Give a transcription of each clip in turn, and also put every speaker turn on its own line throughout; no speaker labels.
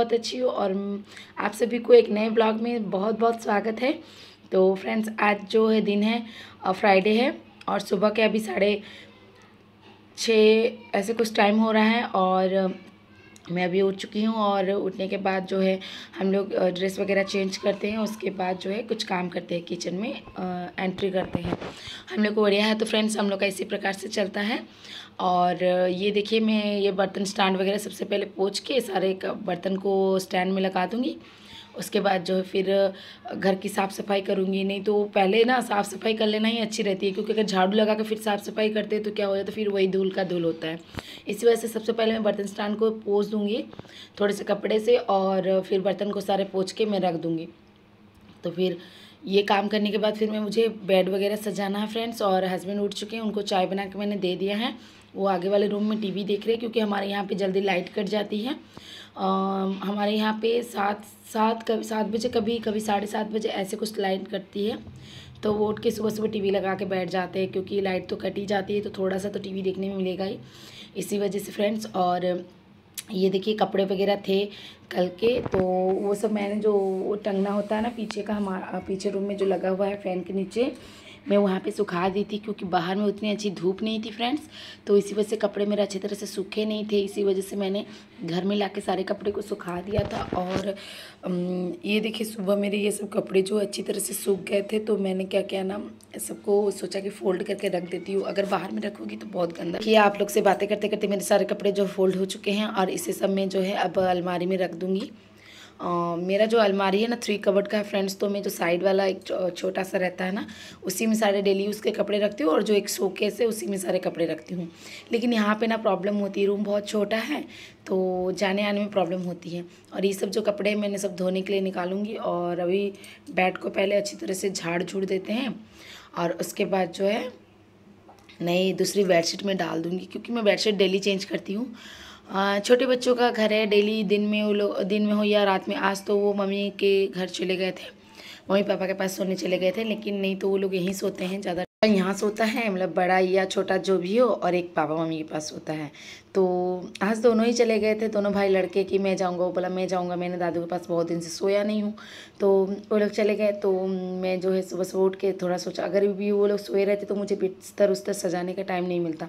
बहुत अच्छी हूँ और आप सभी को एक नए ब्लॉग में बहुत बहुत स्वागत है। तो फ्रेंड्स, आज जो है दिन है फ्राइडे है और सुबह के अभी 6:30 ऐसे कुछ टाइम हो रहा है और मैं अभी उठ चुकी हूँ। और उठने के बाद जो है हम लोग ड्रेस वगैरह चेंज करते हैं, उसके बाद जो है कुछ काम करते हैं, किचन में एंट्री करते हैं। हम लोग को बढ़िया है। तो फ्रेंड्स, हम लोग का इसी प्रकार से चलता है। और ये देखिए, मैं ये बर्तन स्टैंड वगैरह सबसे पहले पोंछ के सारे बर्तन को स्टैंड में लगा दूँगी। उसके बाद जो है फिर घर की साफ़ सफाई करूँगी। नहीं तो पहले ना साफ़ सफाई कर लेना ही अच्छी रहती है, क्योंकि अगर झाड़ू लगा के फिर साफ़ सफाई करते हैं तो क्या हो जाता है, फिर वही धूल का धूल होता है। इसी वजह से सबसे पहले मैं बर्तन स्टैंड को पोंछ दूँगी थोड़े से कपड़े से, और फिर बर्तन को सारे पोंछ के मैं रख दूँगी। तो फिर ये काम करने के बाद फिर मुझे बेड वगैरह सजाना है फ्रेंड्स। और हस्बैंड उठ चुके हैं, उनको चाय बना के मैंने दे दिया है। वो आगे वाले रूम में टीवी देख रहे हैं, क्योंकि हमारे यहाँ पे जल्दी लाइट कट जाती है। हमारे यहाँ पे 7 बजे, कभी 7:30 बजे ऐसे कुछ लाइट कटती है। तो वो उठ के सुबह सुबह टीवी लगा के बैठ जाते हैं, क्योंकि लाइट तो कट ही जाती है तो थोड़ा सा तो टीवी देखने में मिलेगा ही, इसी वजह से फ्रेंड्स। और ये देखिए, कपड़े वगैरह थे कल के, तो वो सब मैंने जो वो टंगना होता है ना पीछे का, हमारा पीछे रूम में जो लगा हुआ है फैन के नीचे, मैं वहाँ पे सुखा दी थी, क्योंकि बाहर में उतनी अच्छी धूप नहीं थी फ्रेंड्स। तो इसी वजह से कपड़े मेरे अच्छी तरह से सूखे नहीं थे, इसी वजह से मैंने घर में लाके सारे कपड़े को सुखा दिया था। और ये देखिए, सुबह मेरे ये सब कपड़े जो अच्छी तरह से सूख गए थे, तो मैंने क्या किया ना, सबको सोचा कि फ़ोल्ड करके रख देती हूँ। अगर बाहर में रखूँगी तो बहुत गंदा कि आप लोग से बातें करते करते मेरे सारे कपड़े जो फ़ोल्ड हो चुके हैं, और इसे सब मैं जो है अब अलमारी में रख दूँगी। मेरा जो अलमारी है ना 3 कबर्ड का है फ्रेंड्स, तो मैं जो साइड वाला एक छोटा सा रहता है ना, उसी में सारे डेली यूज़ के कपड़े रखती हूँ, और जो एक शोकेस है उसी में सारे कपड़े रखती हूँ। लेकिन यहाँ पे ना प्रॉब्लम होती है, रूम बहुत छोटा है तो जाने आने में प्रॉब्लम होती है। और ये सब जो कपड़े मैंने सब धोने के लिए निकालूंगी, और अभी बेड को पहले अच्छी तरह से झाड़ झूड़ देते हैं, और उसके बाद जो है नई दूसरी बेडशीट में डाल दूँगी, क्योंकि मैं बेडशीट डेली चेंज करती हूँ। छोटे बच्चों का घर है, डेली दिन में वो लोग, दिन में हो या रात में। आज तो वो मम्मी के घर चले गए थे, मम्मी पापा के पास सोने चले गए थे, लेकिन नहीं तो वो लोग यहीं सोते हैं, ज़्यादा यहाँ सोता है, मतलब बड़ा या छोटा जो भी हो, और एक पापा मम्मी के पास सोता है। तो आज दोनों ही चले गए थे, दोनों भाई लड़के, कि मैं जाऊँगा, वो बोला मैं जाऊँगा, मैंने दादू के पास बहुत दिन से सोया नहीं हूँ, तो वो लोग चले गए। तो मैं जो है सुबह सुबह उठ के थोड़ा सोचा, अगर भी वो लोग सोए रहते तो मुझे बिस्तर उस्तर सजाने का टाइम नहीं मिलता,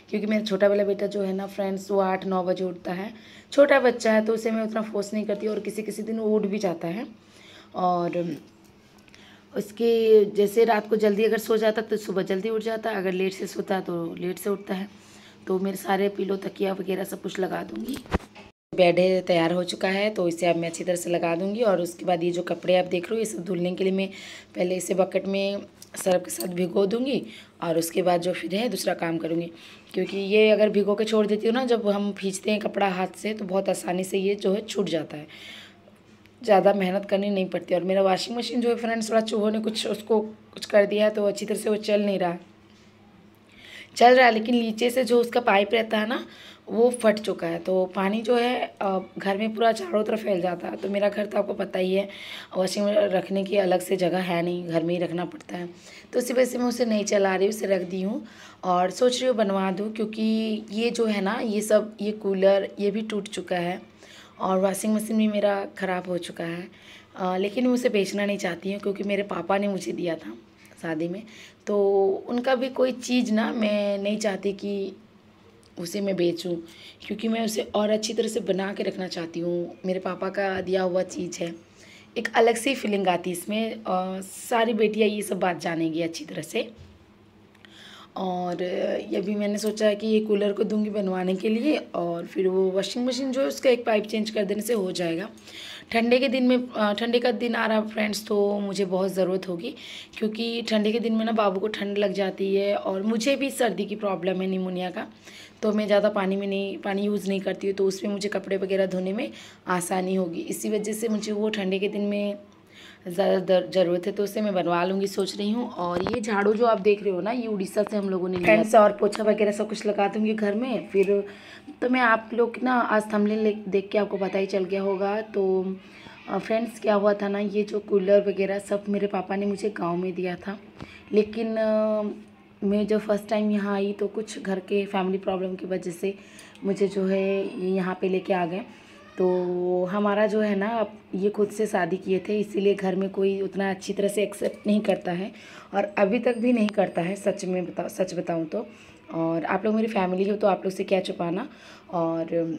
क्योंकि मेरा छोटा वाला बेटा जो है ना फ्रेंड्स, वो 8-9 बजे उठता है। छोटा बच्चा है तो उसे मैं उतना फोर्स नहीं करती, और किसी किसी दिन वो उठ भी जाता है। और उसके जैसे रात को जल्दी अगर सो जाता तो सुबह जल्दी उठ जाता, अगर लेट से सोता तो लेट से उठता है। तो मेरे सारे पिलो तकिया वगैरह सब कुछ लगा दूँगी। बेड है तैयार हो चुका है, तो इसे अब मैं अच्छी तरह से लगा दूँगी। और उसके बाद ये जो कपड़े आप देख रहे हो, ये सब धुलने के लिए मैं पहले इसे बकेट में सर्फ के साथ भिगो दूँगी, और उसके बाद जो फिर है दूसरा काम करूँगी। क्योंकि ये अगर भिगो के छोड़ देती हूँ ना, जब हम खींचते हैं कपड़ा हाथ से, तो बहुत आसानी से ये जो है छूट जाता है, ज़्यादा मेहनत करनी नहीं पड़ती। और मेरा वॉशिंग मशीन जो है फ्रेंड्स, थोड़ा चूहों ने उसको कुछ कर दिया है, तो अच्छी तरह से वो चल नहीं रहा, चल रहा है, लेकिन नीचे से जो उसका पाइप रहता है ना, वो फट चुका है। तो पानी जो है घर में पूरा चारों तरफ फैल जाता है। तो मेरा घर तो आपको पता ही है, वॉशिंग में रखने की अलग से जगह है नहीं, घर में ही रखना पड़ता है। तो इसी वजह से मैं उसे नहीं चला रही, उसे रख दी हूँ, और सोच रही हूँ बनवा दूँ, क्योंकि ये जो है ना, ये सब, ये कूलर ये भी टूट चुका है, और वॉशिंग मशीन भी मेरा ख़राब हो चुका है। लेकिन मैं उसे बेचना नहीं चाहती हूँ, क्योंकि मेरे पापा ने मुझे दिया था शादी में, तो उनका भी कोई चीज़ ना मैं नहीं चाहती कि उसे मैं बेचूं, क्योंकि मैं उसे और अच्छी तरह से बना के रखना चाहती हूँ। मेरे पापा का दिया हुआ चीज़ है, एक अलग सी फीलिंग आती है इसमें। सारी बेटियाँ ये सब बात जानेंगी अच्छी तरह से। और ये भी मैंने सोचा है कि ये कूलर को दूंगी बनवाने के लिए, और फिर वो वॉशिंग मशीन जो है उसका एक पाइप चेंज कर देने से हो जाएगा। ठंडे के दिन में, ठंडे का दिन आ रहा फ्रेंड्स, तो मुझे बहुत ज़रूरत होगी, क्योंकि ठंडे के दिन में ना बाबू को ठंड लग जाती है, और मुझे भी सर्दी की प्रॉब्लम है, निमोनिया का। तो मैं ज़्यादा पानी यूज़ नहीं करती हूँ, तो उसमें मुझे कपड़े वगैरह धोने में आसानी होगी। इसी वजह से मुझे वो ठंडे के दिन में ज़्यादा ज़रूरत है, तो उसे मैं बनवा लूँगी सोच रही हूँ। और ये झाड़ू जो आप देख रहे हो ना, ये उड़ीसा से हम लोगों ने लिया है, और पोछा वगैरह सब कुछ लगा दूँगी घर में। फिर तो मैं आप लोग ना आज थंबनेल देख के आपको पता ही चल गया होगा। तो फ्रेंड्स, क्या हुआ था ना, ये जो कूलर वगैरह सब मेरे पापा ने मुझे गाँव में दिया था, लेकिन मैं जब फर्स्ट टाइम यहाँ आई तो कुछ घर के फैमिली प्रॉब्लम की वजह से मुझे जो है यहाँ पे लेके आ गए। तो हमारा जो है ना, अब ये खुद से शादी किए थे, इसीलिए घर में कोई उतना अच्छी तरह से एक्सेप्ट नहीं करता है और अभी तक भी नहीं करता है, सच बताऊँ तो। और आप लोग मेरी फैमिली हो तो आप लोग से क्या छुपाना। और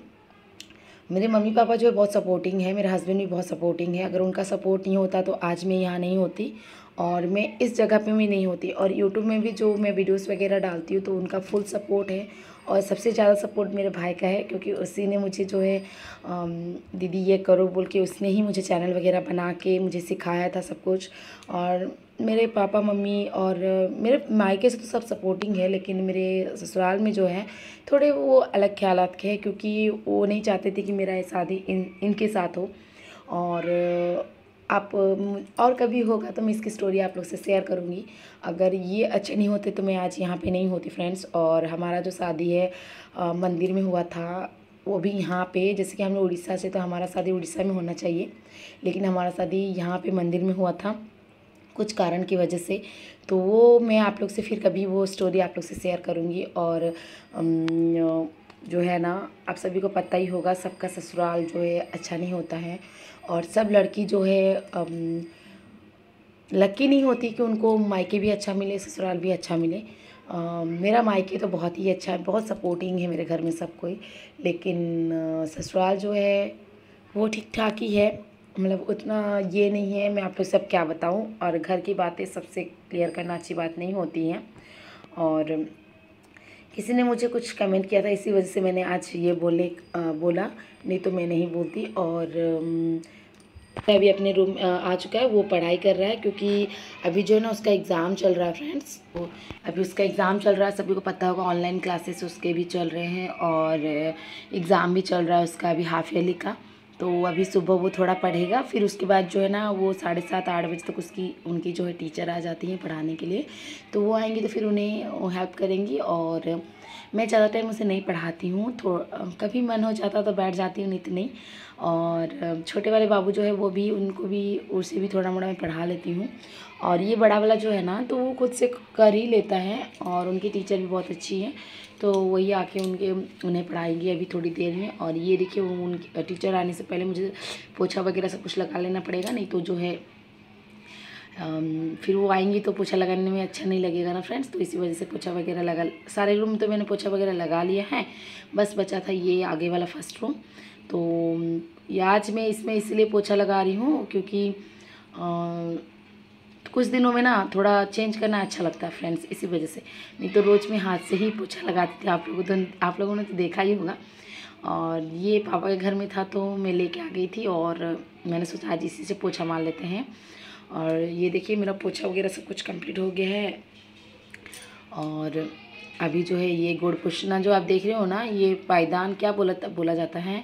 मेरे मम्मी पापा जो है बहुत सपोर्टिंग है, मेरे हस्बैंड भी बहुत सपोर्टिंग है। अगर उनका सपोर्ट नहीं होता तो आज मैं यहाँ नहीं होती और मैं इस जगह पे भी नहीं होती। और यूट्यूब में भी जो मैं वीडियोस वगैरह डालती हूँ तो उनका फुल सपोर्ट है और सबसे ज़्यादा सपोर्ट मेरे भाई का है, क्योंकि उसी ने मुझे जो है दीदी ये करो बोल के उसने ही मुझे चैनल वगैरह बना के मुझे सिखाया था सब कुछ। और मेरे पापा मम्मी और मेरे मायके से तो सब सपोर्टिंग है, लेकिन मेरे ससुराल में जो है थोड़े वो अलग ख्यालात के हैं, क्योंकि वो नहीं चाहते थे कि मेरा शादी इनके साथ हो। और आप और कभी होगा तो मैं इसकी स्टोरी आप लोग से शेयर करूँगी। अगर ये अच्छे नहीं होते तो मैं आज यहाँ पे नहीं होती फ्रेंड्स। और हमारा जो शादी है मंदिर में हुआ था, वो भी यहाँ पे, जैसे कि हम लोग उड़ीसा से, तो हमारा शादी उड़ीसा में होना चाहिए, लेकिन हमारा शादी यहाँ पे मंदिर में हुआ था कुछ कारण की वजह से। तो वो मैं आप लोग से फिर कभी वो स्टोरी आप लोग से शेयर करूँगी। और जो है ना, आप सभी को पता ही होगा, सबका ससुराल जो है अच्छा नहीं होता है और सब लड़की जो है लकी नहीं होती कि उनको मायके भी अच्छा मिले, ससुराल भी अच्छा मिले। मेरा मायके तो बहुत ही अच्छा है, बहुत सपोर्टिंग है मेरे घर में सब कोई, लेकिन ससुराल जो है वो ठीक ठाक ही है, मतलब उतना ये नहीं है। मैं आप लोग सब क्या बताऊं। और घर की बातें सबसे क्लियर करना अच्छी बात नहीं होती हैं। और किसी ने मुझे कुछ कमेंट किया था, इसी वजह से मैंने आज ये बोला, नहीं तो मैं नहीं बोलती। और अभी अपने रूम आ चुका है, वो पढ़ाई कर रहा है, क्योंकि अभी जो है ना उसका एग्ज़ाम चल रहा है फ्रेंड्स। तो अभी उसका एग्ज़ाम चल रहा है, सभी को पता होगा, ऑनलाइन क्लासेस उसके भी चल रहे हैं और एग्ज़ाम भी चल रहा है उसका अभी हाफ ईयरली का। तो अभी सुबह वो थोड़ा पढ़ेगा, फिर उसके बाद जो है ना वो 7:30-8 बजे तक उनकी जो है टीचर आ जाती हैं पढ़ाने के लिए। तो वो आएंगी तो फिर उन्हें हेल्प करेंगी। और मैं ज़्यादा टाइम उसे नहीं पढ़ाती हूँ, कभी मन हो जाता तो बैठ जाती हूँ, नहीं तो नहीं। और छोटे वाले बाबू जो है वो भी, उसे भी थोड़ा मोड़ा मैं पढ़ा लेती हूँ। और ये बड़ा वाला जो है ना, तो वो खुद से कर ही लेता है और उनकी टीचर भी बहुत अच्छी है, तो वही आके उन्हें पढ़ाएंगी अभी थोड़ी देर में। और ये देखिए, उनकी टीचर आने से पहले मुझे पोछा वगैरह सब कुछ लगा लेना पड़ेगा, नहीं तो जो है फिर वो आएंगी तो पोछा लगाने में अच्छा नहीं लगेगा ना फ्रेंड्स। तो इसी वजह से पोछा वगैरह लगा, सारे रूम तो मैंने पोछा वगैरह लगा लिया है, बस बचा था ये आगे वाला फर्स्ट रूम। तो ये आज मैं इसमें इसलिए पोछा लगा रही हूँ क्योंकि कुछ दिनों में ना थोड़ा चेंज करना अच्छा लगता है फ्रेंड्स, इसी वजह से। नहीं तो रोज़ मैं हाथ से ही पोछा लगाती थी, आप लोगों ने तो देखा ही होगा। और ये पापा के घर में था तो मैं लेके आ गई थी और मैंने सोचा आज इसी से पोछा मार लेते हैं। और ये देखिए मेरा पोछा वगैरह सब कुछ कंप्लीट हो गया है। और अभी जो है ये गुड़ पुछना जो आप देख रहे हो ना, ये पायदान क्या बोला जाता है।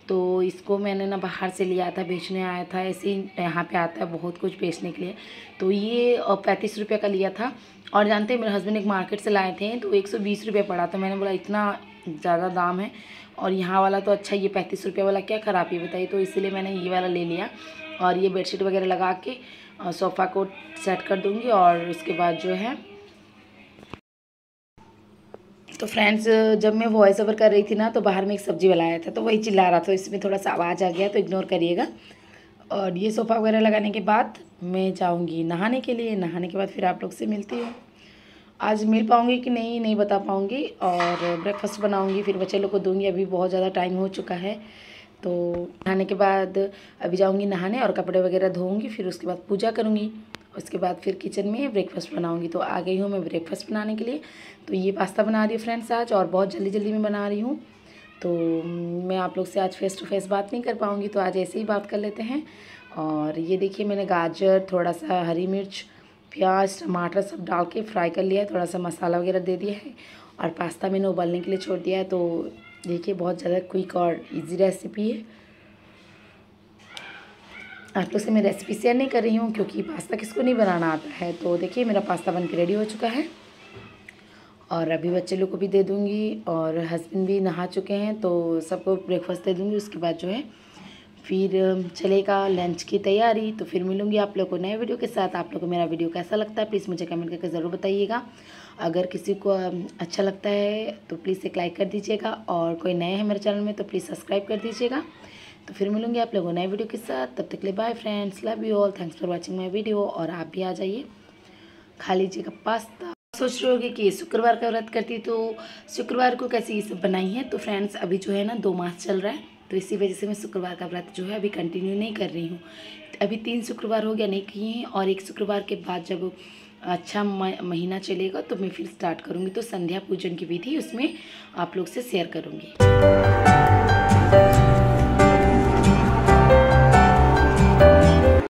तो इसको मैंने ना बाहर से लिया था, बेचने आया था, ऐसे ही यहाँ पे आता है बहुत कुछ बेचने के लिए। तो ये 35 रुपये का लिया था। और जानते हैं मेरे हस्बैंड एक मार्केट से लाए थे तो 120 रुपये पड़ा, तो मैंने बोला इतना ज़्यादा दाम है और यहाँ वाला तो अच्छा, ये 35 रुपये वाला क्या ख़राबी बताइए। तो इसलिए मैंने ये वाला ले लिया। और ये बेडशीट वगैरह लगा के सोफ़ा को सेट कर दूँगी। और उसके बाद जो है, तो फ्रेंड्स जब मैं वॉइस ओवर कर रही थी ना, तो बाहर में एक सब्जी वाला आया था, तो वही चिल्ला रहा था, इसमें थोड़ा सा आवाज़ आ गया तो इग्नोर करिएगा। और ये सोफ़ा वगैरह लगाने के बाद मैं जाऊंगी नहाने के लिए, नहाने के बाद फिर आप लोग से मिलती हूँ। आज मिल पाऊँगी कि नहीं बता पाऊँगी। और ब्रेकफास्ट बनाऊँगी, फिर बच्चे लोग को दूँगी, अभी बहुत ज़्यादा टाइम हो चुका है। तो नहाने के बाद अभी जाऊँगी नहाने और कपड़े वगैरह धोऊँगी, फिर उसके बाद पूजा करूँगी, उसके बाद फिर किचन में ब्रेकफास्ट बनाऊँगी। तो आ गई हूँ मैं ब्रेकफास्ट बनाने के लिए। तो ये पास्ता बना रही हूँ फ्रेंड्स आज, और बहुत जल्दी जल्दी में बना रही हूँ। तो मैं आप लोग से आज फेस टू फेस बात नहीं कर पाऊँगी, तो आज ऐसे ही बात कर लेते हैं। और ये देखिए मैंने गाजर, थोड़ा सा हरी मिर्च, प्याज, टमाटर सब डाल के फ्राई कर लिया है, थोड़ा सा मसाला वगैरह दे दिया है और पास्ता मैंने उबलने के लिए छोड़ दिया है। तो देखिए बहुत ज़्यादा क्विक और इजी रेसिपी है। आप लोग से मैं रेसिपी शेयर नहीं कर रही हूँ क्योंकि पास्ता किसको नहीं बनाना आता है। तो देखिए मेरा पास्ता बन के रेडी हो चुका है और अभी बच्चे लोग को भी दे दूँगी और हस्बैंड भी नहा चुके हैं, तो सबको ब्रेकफास्ट दे दूँगी। उसके बाद जो है फिर चलेगा लंच की तैयारी। तो फिर मिलूँगी आप लोग को नए वीडियो के साथ। आप लोग को मेरा वीडियो कैसा लगता है प्लीज़ मुझे कमेंट करके ज़रूर बताइएगा। अगर किसी को अच्छा लगता है तो प्लीज़ एक लाइक कर दीजिएगा, और कोई नए हैं मेरे चैनल में तो प्लीज़ सब्सक्राइब कर दीजिएगा। तो फिर मिलूंगी आप लोगों नए वीडियो के साथ। तब तक के लिए bye friends, love you all, thanks for watching my video. और आप भी आ जाइए, खा लीजिएगा पास्ता। सोच रहे होगे कि शुक्रवार का व्रत करती तो शुक्रवार को कैसे ये सब बनाई है। तो फ्रेंड्स अभी जो है ना 2 मास चल रहा है, तो इसी वजह से मैं शुक्रवार का व्रत जो है अभी कंटिन्यू नहीं कर रही हूँ। अभी 3 शुक्रवार हो गया नहीं किए हैं, और 1 शुक्रवार के बाद जब अच्छा महीना चलेगा तो मैं फिर स्टार्ट करूँगी। तो संध्या पूजन की विधि उसमें आप लोग से शेयर करूँगी।